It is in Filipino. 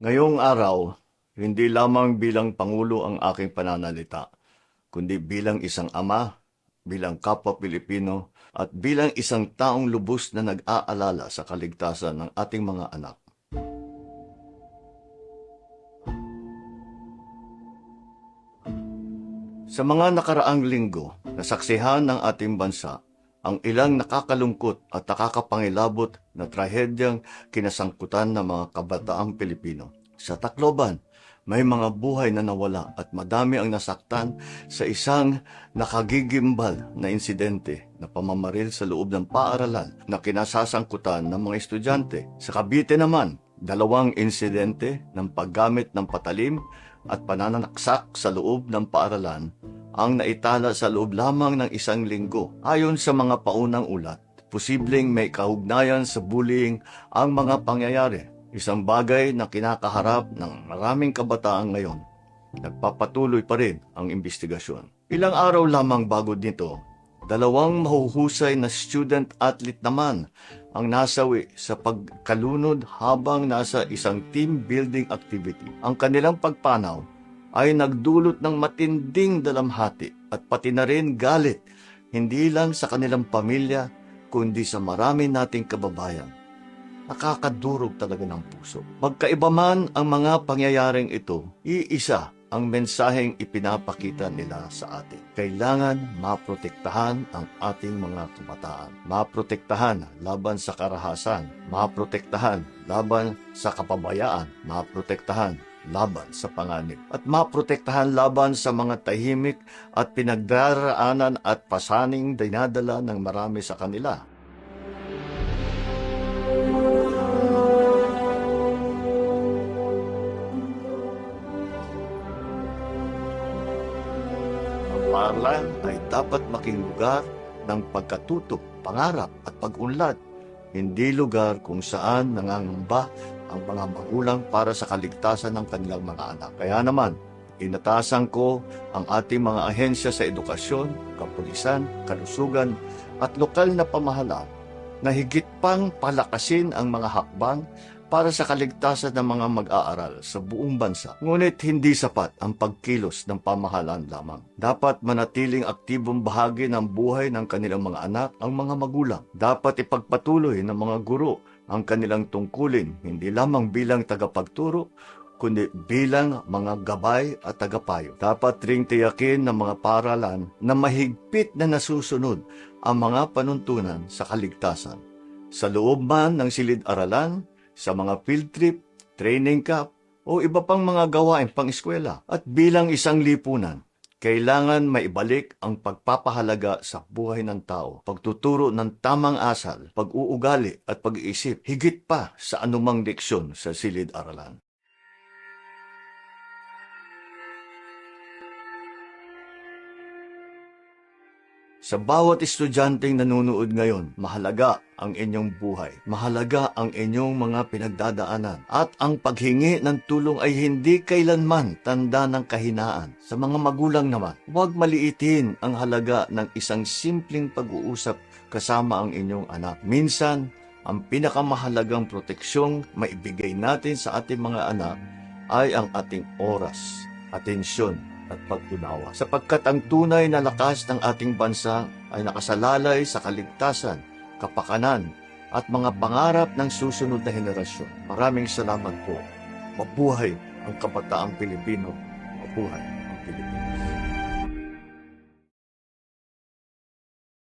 Ngayong araw, hindi lamang bilang Pangulo ang aking pananalita, kundi bilang isang ama, bilang kapwa Pilipino, at bilang isang taong lubos na nag-aalala sa kaligtasan ng ating mga anak. Sa mga nakaraang linggo, nasaksihan ng ating bansa ang ilang nakakalungkot at nakakapangilabot na trahedyang kinasangkutan ng mga kabataang Pilipino. Sa Tacloban, may mga buhay na nawala at madami ang nasaktan sa isang nakagigimbal na insidente na pamamaril sa loob ng paaralan na kinasasangkutan ng mga estudyante. Sa Cavite naman, 2 insidente ng paggamit ng patalim at pananaksak sa loob ng paaralan ang naitala sa loob lamang ng 1 linggo. Ayon sa mga paunang ulat, posibleng may kaugnayan sa bullying ang mga pangyayari, isang bagay na kinakaharap ng maraming kabataan ngayon. Nagpapatuloy pa rin ang investigasyon. Ilang araw lamang bago nito, 2 mahuhusay na student-athlete naman ang nasawi sa pagkalunod habang nasa isang team building activity. Ang kanilang pagpanaw ay nagdulot ng matinding dalamhati at pati na rin galit, hindi lang sa kanilang pamilya, kundi sa marami nating kababayan. Nakakadurog talaga ng puso. Magkaiba man ang mga pangyayaring ito, iisa ang mensaheng ipinapakita nila sa atin. Kailangan maprotektahan ang ating mga kabataan. Maprotektahan laban sa karahasan. Maprotektahan laban sa kapabayaan. Maprotektahan laban sa panganib. At maprotektahan laban sa mga tahimik at pinagdaraanan at pasaning dinadala ng marami sa kanila. Paaralan ay dapat maging lugar ng pagkatuto, pangarap at pag-unlad, hindi lugar kung saan nangangamba ang mga magulang para sa kaligtasan ng kanilang mga anak. Kaya naman, inatasan ko ang ating mga ahensya sa edukasyon, kapulisan, kalusugan at lokal na pamahalaan na higit pang palakasin ang mga hakbang para sa kaligtasan ng mga mag-aaral sa buong bansa. Ngunit hindi sapat ang pagkilos ng pamahalaan lamang. Dapat manatiling aktibong bahagi ng buhay ng kanilang mga anak ang mga magulang. Dapat ipagpatuloy ng mga guro ang kanilang tungkulin, hindi lamang bilang tagapagturo, kundi bilang mga gabay at tagapayo. Dapat ring tiyakin ng mga paaralan na mahigpit na nasusunod ang mga panuntunan sa kaligtasan. Sa loob man ng silid-aralan, sa mga field trip, training camp, o iba pang mga gawain pang-eskwela. At bilang isang lipunan, kailangan maibalik ang pagpapahalaga sa buhay ng tao, pagtuturo ng tamang asal, pag-uugali at pag-iisip, higit pa sa anumang leksyon sa silid-aralan. Sa bawat estudyanteng nanonood ngayon, mahalaga ang inyong buhay. Mahalaga ang inyong mga pinagdadaanan. At ang paghingi ng tulong ay hindi kailanman tanda ng kahinaan. Sa mga magulang naman, huwag maliitin ang halaga ng isang simpleng pag-uusap kasama ang inyong anak. Minsan, ang pinakamahalagang proteksyong maibigay natin sa ating mga anak ay ang ating oras, atensyon, at pag-unawa. Sapagkat ang tunay na lakas ng ating bansa ay nakasalalay sa kaligtasan, kapakanan, at mga pangarap ng susunod na henerasyon. Maraming salamat po. Mabuhay ang kabataang Pilipino. Mabuhay ang Pilipino.